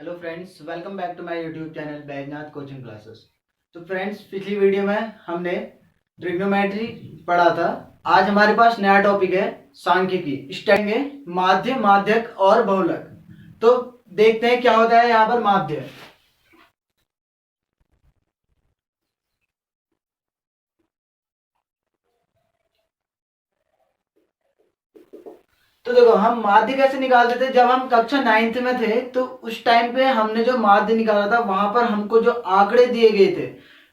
Hello friends, welcome back to my YouTube channel Baijnath coaching classes. तो friends, पिछली video में हमने ट्रिग्नोमेट्री पढ़ा था। आज हमारे पास नया टॉपिक है सांख्यिकी, स्टेंगे, माध्य, माध्यक और बहुलक। तो देखते हैं क्या होता है यहाँ पर माध्य। तो देखो, हम माध्य कैसे निकालते थे। जब हम कक्षा 9th में थे तो उस टाइम पे हमने जो माध्य निकाला था वहां पर हमको जो आंकड़े दिए गए थे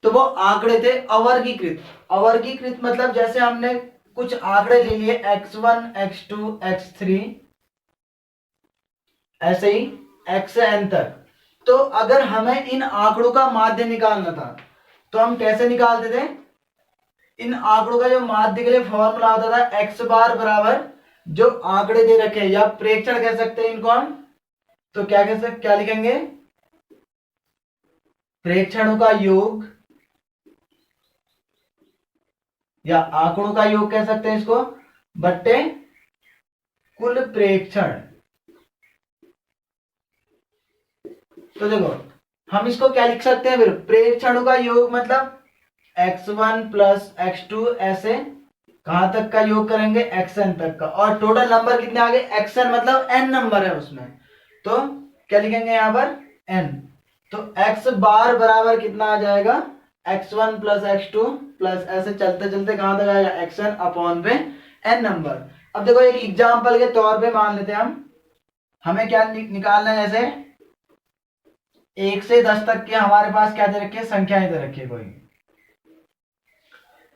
तो वो आंकड़े थे अवर्गीकृत। अवर्गीकृत मतलब जैसे हमने कुछ आंकड़े ले लिए x1 x2 x3 ऐसे ही xn तक। तो अगर हमें इन आंकड़ों का माध्य निकालना था तो हम कैसे निकालते थे। इन आंकड़ों का जो माध्य के लिए फॉर्मूला होता था एक्स बार बराबर जो आंकड़े दे रखे हैं या प्रेक्षण कह सकते हैं इनको हम। तो क्या लिखेंगे, प्रेक्षणों का योग या आंकड़ों का योग कह सकते हैं इसको, बट्टे कुल प्रेक्षण। तो देखो, हम इसको क्या लिख सकते हैं, फिर प्रेक्षणों का योग मतलब x1 प्लस x2 ऐसे कहां तक का योग करेंगे, xn तक का। और टोटल नंबर कितने आ गए, xn मतलब n नंबर है उसमें। तो क्या लिखेंगे यहाँ पर, n। तो x बार बराबर कितना आ जाएगा, x1 प्लस x2 प्लस ऐसे चलते चलते कहां तक आएगा, xn अपॉन पे n नंबर। अब देखो, एक एग्जांपल के तौर पे मान लेते हैं हम, हमें क्या निकालना है, जैसे 1 से 10 तक के हमारे पास क्या दे रखी है, संख्याएं दे रखी है कोई।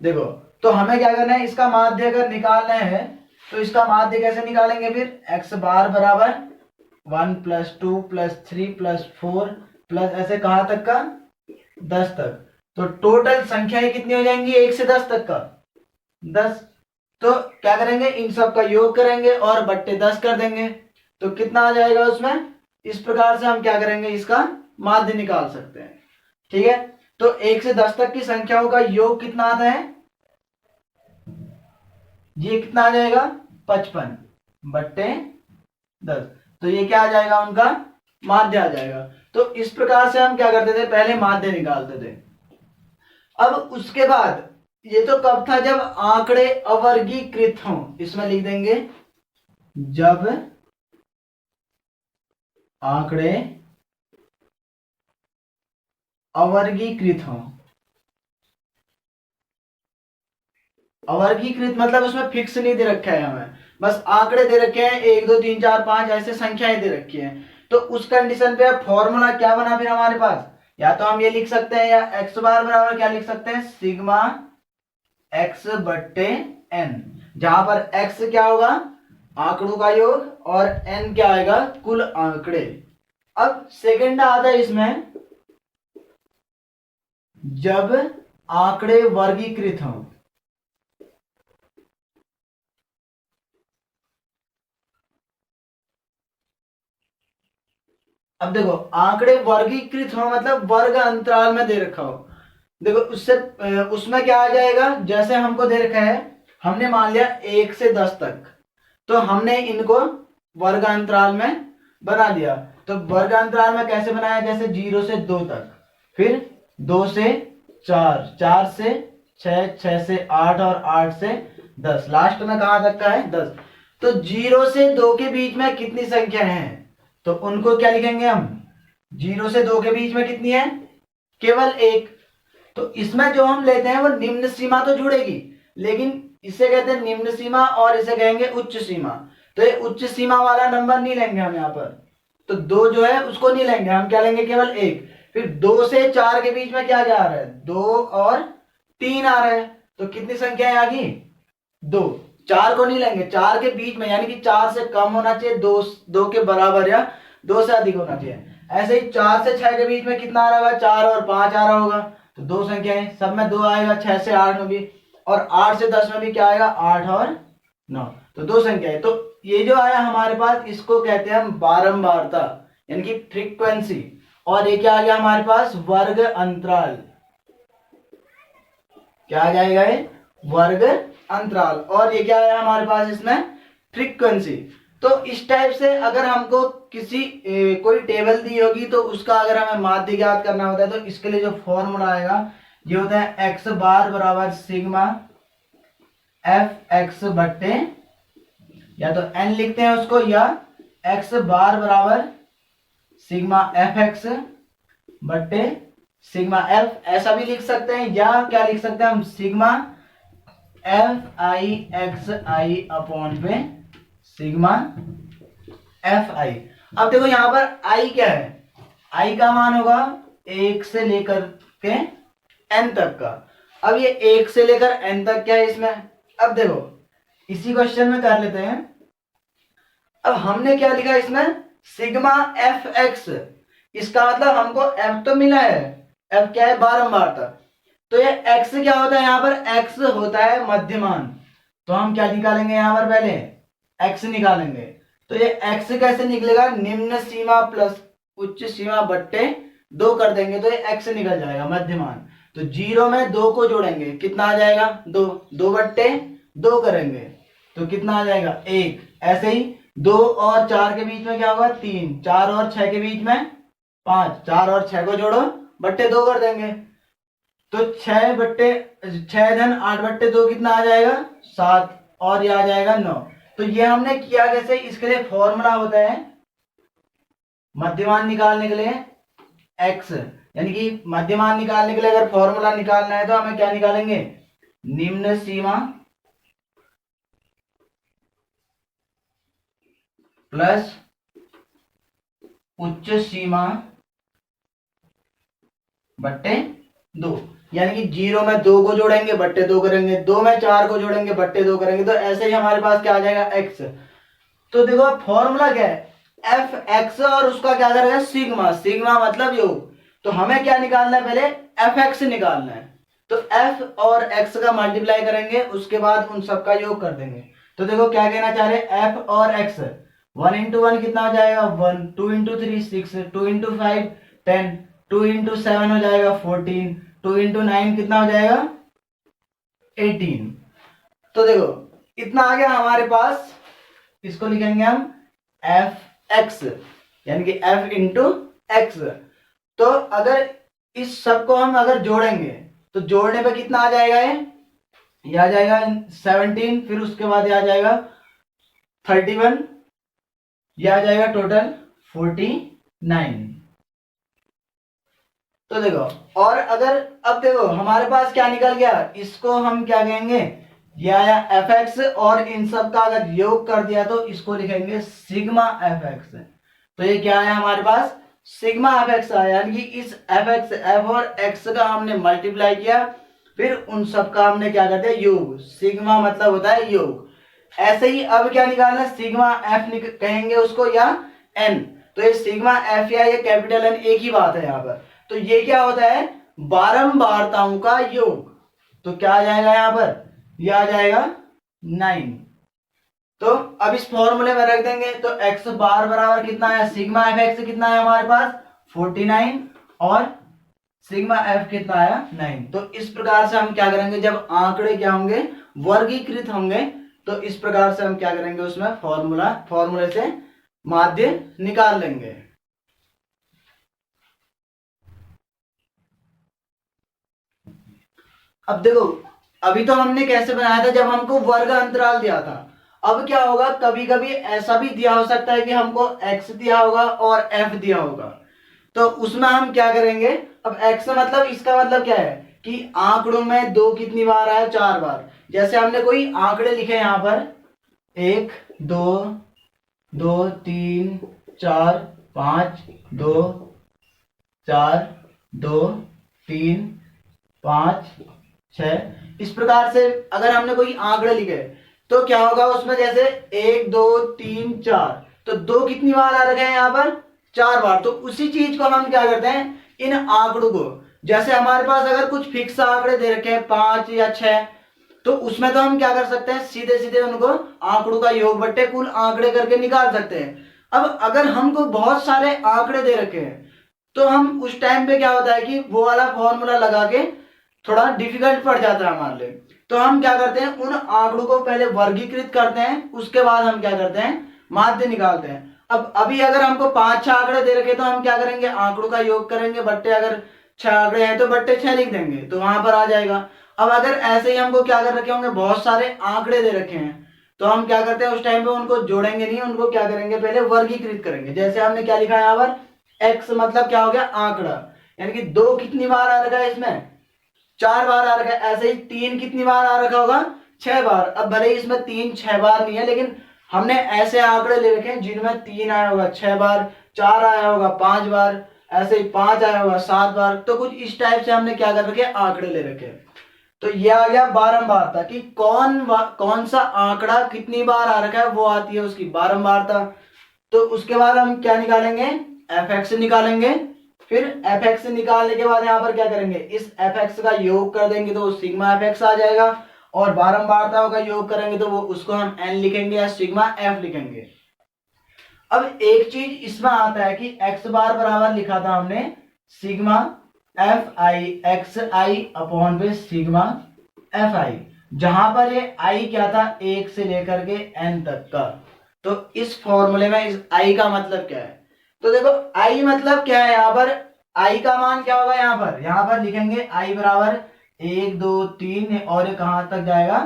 देखो, तो हमें क्या करना है, इसका माध्य अगर निकालना है तो इसका माध्य कैसे निकालेंगे, फिर x बार बराबर 1 प्लस 2 प्लस 3 प्लस 4 प्लस ऐसे कहां तक का, 10 तक। तो टोटल संख्याएं कितनी हो जाएंगी 1 से 10 तक का, 10। तो क्या करेंगे, इन सब का योग करेंगे और बट्टे 10 कर देंगे। तो कितना आ जाएगा उसमें। इस प्रकार से हम क्या करेंगे, इसका माध्य निकाल सकते हैं। ठीक है, तो 1 से 10 तक की संख्याओं का योग कितना आता है, ये कितना आ जाएगा, 55 बट्टे 10। तो ये क्या आ जाएगा, उनका माध्य आ जाएगा। तो इस प्रकार से हम क्या करते थे, पहले माध्य निकालते थे। अब उसके बाद, ये तो कब था, जब आंकड़े अवर्गीकृत हों। इसमें लिख देंगे, जब आंकड़े अवर्गीकृत हों। अवर्गीकृत मतलब उसमें फिक्स नहीं दे रखा है हमें, बस आंकड़े दे रखे हैं 1 2 3 4 5 ऐसे संख्याएं दे रखी हैं। तो उस कंडीशन पे फॉर्मूला क्या बना फिर हमारे पास, या तो हम ये लिख सकते हैं या एक्स बार बराबर क्या लिख सकते हैं, सिग्मा एक्स बट्टे एन, जहां पर एक्स क्या होगा, आंकड़ों का योग, और एन क्या आएगा, कुल आंकड़े। अब सेकंड आता है इसमें, जब आंकड़े वर्गीकृत हों। अब देखो, आंकड़े वर्गीकृत हो मतलब वर्ग अंतराल में दे रखा हो। देखो, उससे उसमें क्या आ जाएगा, जैसे हमको दे रखा है, हमने मान लिया 1 से 10 तक, तो हमने इनको वर्ग अंतराल में बना दिया। तो वर्ग अंतराल में कैसे बनाया, जैसे 0 से 2 तक, फिर 2 से 4, 4 से 6, 6 से 8 और 8 से 10, लास्ट में कहां तक का है, 10। तो 0 से 2 के बीच में कितनी संख्या है, तो उनको क्या लिखेंगे हम, 0 से 2 के बीच में कितनी है, केवल एक। तो इसमें जो हम लेते हैं वो निम्न सीमा तो जुड़ेगी, लेकिन इसे कहते हैं निम्न सीमा और इसे कहेंगे उच्च सीमा। तो ये उच्च सीमा वाला नंबर नहीं लेंगे हम यहाँ पर, तो 2 जो है उसको नहीं लेंगे हम, क्या लेंगे, केवल एक। फिर 2 से 4 के बीच में क्या क्या आ रहा है, 2 और 3 आ रहा है। तो कितनी संख्या आ गई, 2। 4 को नहीं लेंगे, 4 के बीच में, यानी कि 4 से कम होना चाहिए, 2 के बराबर या 2 से अधिक होना चाहिए। ऐसे ही 4 से 6 के बीच में कितना आ रहा होगा, 4 और 5 आ रहा होगा। तो 2 संख्याएं, सब में 2 आएगा, 6 से 8 में भी, और 8 से 10 में भी क्या आएगा, 8 और 9। तो 2 संख्याएं। तो ये जो आया हमारे पास, इसको कहते हैं हम बारंबारता, यानी कि फ्रीक्वेंसी। और ये क्या आ गया हमारे पास, वर्ग अंतराल। क्या आ जाएगा, ये वर्ग अंतराल। और ये क्या है हमारे पास, इसमें फ्रीक्वेंसी। तो इस टाइप से अगर हमको किसी कोई टेबल दी होगी तो उसका अगर हमें माध्य ज्ञात करना होता है तो इसके लिए जो फॉर्मूला आएगा ये होता है एक्स बार बराबर सिग्मा एफ एक्स बट्टे, या तो एन लिखते हैं उसको, या एक्स बार बराबर सिग्मा एफ एक्स बट्टे सिग्मा एफ, ऐसा भी लिख सकते हैं, या क्या लिख सकते हैं हम, sigma F I x I upon पे सिग्मा एफ आई। अब देखो यहां पर आई क्या है, आई का मान होगा 1 से लेकर के n तक का। अब ये 1 से लेकर n तक क्या है इसमें, अब देखो इसी क्वेश्चन में कर लेते हैं। अब हमने क्या लिखा इसमें, सिग्मा एफ एक्स, इसका मतलब हमको f तो मिला है, f क्या है बारंबारता, तो ये x क्या होता है, यहाँ पर x होता है मध्यमान, तो हम क्या निकालेंगे यहाँ पर, पहले x निकालेंगे। तो ये x कैसे निकलेगा, निम्न सीमा प्लस उच्च सीमा बट्टे 2 कर देंगे तो ये x निकल जाएगा मध्यमान। तो 0 में 2 को जोड़ेंगे कितना आ जाएगा, 2, 2 बट्टे 2 करेंगे तो कितना आ जाएगा 1। ऐसे ही 2 और 4 के बीच में क्या होगा 3, 4 और 6 के बीच में 5, 4 और 6 को जोड़ो बट्टे 2 कर देंगे तो 6 बट्टे 6 धन 8 बट्टे 2 कितना आ जाएगा 7, और ये आ जाएगा 9। तो ये हमने किया कैसे, इसके लिए फॉर्मूला होता है मध्यमान निकालने के लिए x, यानी कि मध्यमान निकालने के लिए अगर फॉर्मूला निकालना है तो हमें क्या निकालेंगे, निम्न सीमा प्लस उच्च सीमा बट्टे 2, यानी कि 0 में 2 को जोड़ेंगे बट्टे 2 करेंगे, 2 में 4 को जोड़ेंगे बट्टे 2 करेंगे, तो ऐसे ही हमारे पास क्या आ जाएगा x। तो देखो फॉर्मूला क्या है, एफ एक्स और उसका क्या करेगा सिग्मा, सिग्मा मतलब योग, तो हमें क्या निकालना है, पहले एफ एक्स निकालना है, तो एफ और एक्स का मल्टीप्लाई करेंगे उसके बाद उन सबका योग कर देंगे। तो देखो क्या कहना चाह रहे हैं, एफ और एक्स, 1 इंटू 1 कितना हो जाएगा 1, 2 इंटू 3 6, 2 इंटू 5 10, 2 इंटू 7 हो जाएगा 14, 2 इंटू 9 कितना हो जाएगा 18। तो देखो इतना आ गया हमारे पास, इसको लिखेंगे हम एफ एक्स, यानी कि एफ इंटू एक्स। तो अगर इस सब को हम अगर जोड़ेंगे तो जोड़ने पे कितना आ जाएगा, ये आ जाएगा 17, फिर उसके बाद ये आ जाएगा 31, ये आ जाएगा टोटल 49। तो देखो, और अगर अब देखो हमारे पास क्या निकल गया, इसको हम क्या कहेंगे, ये आया एफ एक्स, और इन सब का अगर योग कर दिया तो इसको लिखेंगे सिग्मा एफ एक्स। तो ये क्या आया हमारे पास, सिग्मा एफ एक्स आया, यानी कि इस एफ एक्स, एफ और एक्स का हमने मल्टीप्लाई किया, फिर उन सब का हमने क्या कहते हैं योग, सिग्मा मतलब होता है योग। ऐसे ही अब क्या निकालना है, सिग्मा एफ कहेंगे उसको, या एन, तो ये सिग्मा एफ या ये कैपिटल एन एक ही बात है यहाँ पर। तो ये क्या होता है, बारंबारताओं का योग, तो क्या आ जाएगा यहाँ पर, ये आ जाएगा 9। तो अब इस फॉर्मूले में रख देंगे, तो x बार बराबर कितना है, सिग्मा एफ एक्स कितना है हमारे पास 49, और सिग्मा एफ कितना आया 9। तो इस प्रकार से हम क्या करेंगे, जब आंकड़े क्या होंगे वर्गीकृत होंगे तो इस प्रकार से हम क्या करेंगे, उसमें फॉर्मूले से माध्य निकाल लेंगे। अब देखो अभी तो हमने कैसे बनाया था, जब हमको वर्ग अंतराल दिया था। अब क्या होगा, कभी कभी ऐसा भी दिया हो सकता है कि हमको x दिया होगा और f दिया होगा, तो उसमें हम क्या करेंगे, अब x मतलब इसका मतलब क्या है कि आंकड़ों में 2 कितनी बार आया, 4 बार। जैसे हमने कोई आंकड़े लिखे यहाँ पर 1 2 2 3 4 5 2 4 2 3 5 6, इस प्रकार से अगर हमने कोई आंकड़े लिखे तो क्या होगा उसमें, जैसे 1 2 3 4, तो 2 कितनी बार आ रखे हैं यहाँ पर 4 बार। तो उसी चीज को हम क्या करते हैं, इन आंकड़ों को, जैसे हमारे पास अगर कुछ फिक्स आंकड़े दे रखे हैं 5 या 6, तो उसमें तो हम क्या कर सकते हैं, सीधे सीधे उनको आंकड़ों का योग बट्टे कुल आंकड़े करके निकाल सकते हैं। अब अगर हमको बहुत सारे आंकड़े दे रखे हैं तो हम उस टाइम पे क्या होता है कि वो वाला फॉर्मूला लगा के थोड़ा डिफिकल्ट पड़ जाता है हमारे लिए। तो हम क्या करते हैं, उन आंकड़ों को पहले वर्गीकृत करते हैं, उसके बाद हम क्या करते हैं माध्य निकालते हैं। अब अभी अगर हमको 5-6 आंकड़े दे रखे तो हम क्या करेंगे, आंकड़ों का योग करेंगे, बट्टे अगर 6 आंकड़े हैं तो बट्टे 6 लिख देंगे तो वहां पर आ जाएगा। अब अगर ऐसे ही हमको क्या कर रखे होंगे, बहुत सारे आंकड़े दे रखे हैं तो हम क्या करते हैं उस टाइम पे उनको जोड़ेंगे नहीं, उनको क्या करेंगे पहले वर्गीकृत करेंगे। जैसे हमने क्या लिखा है यहाँ पर, एक्स मतलब क्या हो गया, आंकड़ा, यानी कि 2 कितनी बार आ रखा है इसमें, 4 बार आ रखा है। ऐसे ही 3 कितनी बार आ रखा होगा, 6 बार। अब भले ही इसमें 3 6 बार नहीं है, लेकिन हमने ऐसे आंकड़े ले रखे हैं जिनमें 3 आया होगा 6 बार, 4 आया होगा 5 बार, ऐसे ही 5 आया होगा 7 बार। तो कुछ इस टाइप से हमने क्या कर रखे, आंकड़े ले रखे हैं। तो ये आ गया बारंबारता कि कौन सा आंकड़ा कितनी बार आ रखा है, वो आती है उसकी बारंबारता। तो उसके बाद हम क्या निकालेंगे, एफ एक्स निकालेंगे। फिर एफ एक्स निकालने के बाद यहाँ पर क्या करेंगे, इस एफ एक्स का योग कर देंगे तो सिग्मा एफ एक्स आ जाएगा, और बारंबारताओं का योग करेंगे तो वो उसको हम एन लिखेंगे या सिग्मा एफ लिखेंगे। अब एक चीज इसमें आता है कि एक्स बार बराबर लिखा था हमने sigma F I x I upon में सिग्मा एफ आई, जहां पर ये आई क्या था, 1 से लेकर के n तक का। तो इस फॉर्मूले में इस आई का मतलब क्या है, तो देखो आई मतलब क्या है, यहाँ पर आई का मान क्या होगा, यहाँ पर लिखेंगे आई बराबर 1 2 3 और ये कहां तक जाएगा,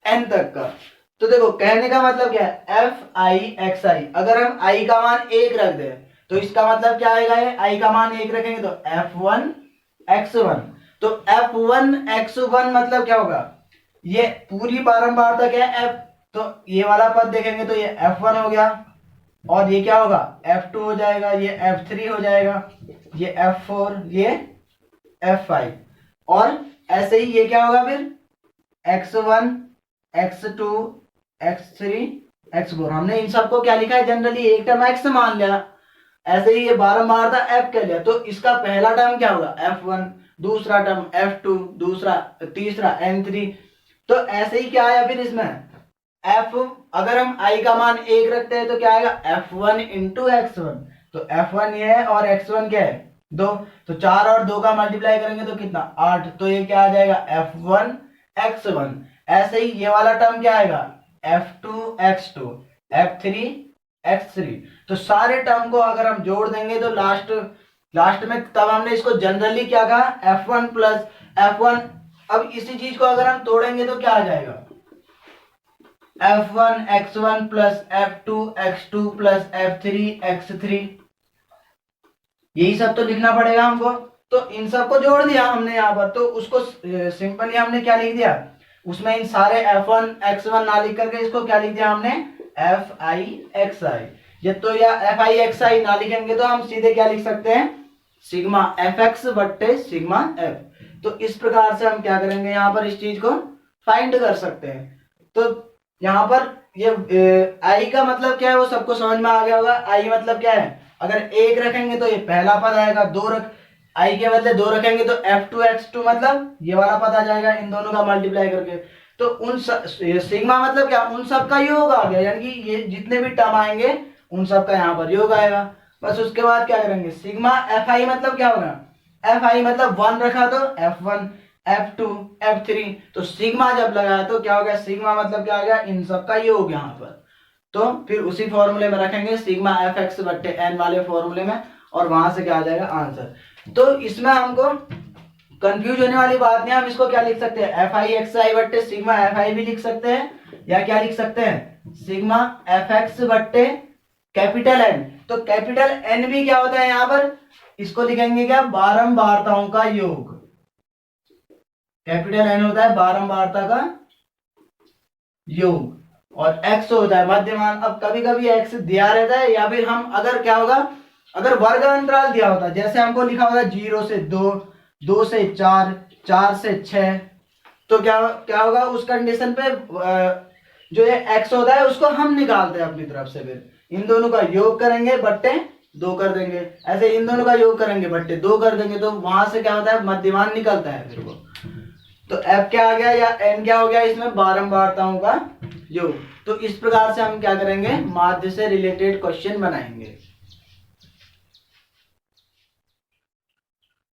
n तक का। तो देखो कहने का मतलब क्या है, एफ आई एक्स आई, अगर हम आई का मान 1 रख दें तो इसका मतलब क्या आएगा, ये आई का मान 1 रखेंगे तो f1 x1। तो f1 x1 मतलब क्या होगा, ये पूरी बारंबारता क्या है f, तो ये वाला पद देखेंगे तो ये f1 हो गया, और ये क्या होगा f2 हो जाएगा, ये f3 हो जाएगा, ये f4, ये f5, और ऐसे ही ये क्या होगा फिर x1 x2 x3 x4। हमने इन सबको क्या लिखा है, जनरली एक टर्म x मान लिया, ऐसे ही ये बारंबारता f कर लिया, तो इसका पहला टर्म क्या होगा f1, दूसरा टर्म f2, तीसरा n3। तो ऐसे ही क्या आया फिर इसमें f, अगर हम i का मान 1 रखते हैं तो क्या आएगा f1 इंटू x1, तो f1 ये है और x1 क्या है 2, तो 4 और 2 का मल्टीप्लाई करेंगे तो कितना 8, तो ये क्या आ जाएगा f1 x1। ऐसे ही ये वाला टर्म क्या आएगा f2 x2 f3 x3। तो सारे टर्म को अगर हम जोड़ देंगे तो लास्ट में तब हमने इसको जनरली क्या कहा f1 प्लस f1। अब इसी चीज को अगर हम तोड़ेंगे तो क्या आ जाएगा f1 x1 plus f2 x2 plus f3 x3। यही सब तो लिखना पड़ेगा हमको, तो इन सबको जोड़ दिया हमने यहाँ पर, तो उसको सिंपली हमने क्या लिख दिया, उसमें इन सारे f1 x1 ना लिख करके इसको क्या लिख दिया हमने एफ आई एक्स आई। ये तो या एफ आई एक्स आई ना लिखेंगे तो हम सीधे क्या लिख सकते हैं सिग्मा एफ एक्स बट्टे सिग्मा एफ। तो इस प्रकार से हम क्या करेंगे, यहाँ पर इस चीज को फाइंड कर सकते हैं। तो यहाँ पर ये आई का मतलब क्या है वो सबको समझ में आ गया होगा। आई मतलब क्या है, अगर 1 रखेंगे तो ये पहला पद आएगा, 2 आई के बदले 2 रखेंगे तो f2 x2 मतलब ये वाला पद आ जाएगा, इन दोनों का मल्टीप्लाई करके। तो उन सिग्मा मतलब क्या, उन सब का योग आ गया, यानी कि ये जितने भी टर्म आएंगे उन सब का यहाँ पर योग आएगा। बस उसके बाद क्या करेंगे, सिग्मा एफ आई मतलब क्या होगा, एफ आई मतलब 1 रखा तो f1 f2 f3, तो सिग्मा जब लगाया तो क्या हो गया, सिग्मा मतलब क्या आ गया, इन सब का योग यहाँ पर। तो फिर उसी फॉर्मूले में रखेंगे सिग्मा एफ एक्स बट्टे एन वाले फॉर्मूले में, और वहां से क्या आ जाएगा आंसर। तो इसमें हमको कंफ्यूज होने वाली बात नहीं, हम इसको क्या लिख सकते हैं एफ आई एक्स आई बट्टे सिग्मा एफ आई भी लिख सकते हैं, या क्या लिख सकते हैं सिग्मा एफ एक्स बट्टे कैपिटल एन। तो कैपिटल एन भी क्या होता है, यहाँ पर इसको लिखेंगे क्या, बारंबारताओं का योग। कैपिटल एन होता है बारंबारता का योग, और एक्स होता है मध्यमान। अब कभी कभी एक्स दिया रहता है, या फिर हम अगर क्या होगा, अगर वर्ग अंतराल दिया होता, जैसे हमको लिखा होता 0 से 2, 2 से 4, 4 से 6, तो क्या होगा उस कंडीशन पे जो ये x होता है उसको हम निकालते हैं अपनी तरफ से, फिर इन दोनों का योग करेंगे बट्टे 2 कर देंगे, ऐसे इन दोनों का योग करेंगे बट्टे 2 कर देंगे, तो वहां से क्या होता है मध्यमान निकलता है फिर वो। तो f क्या आ गया या n क्या हो गया, इसमें बारंबारताओं का योग। तो इस प्रकार से हम क्या करेंगे, माध्य से रिलेटेड क्वेश्चन बनाएंगे।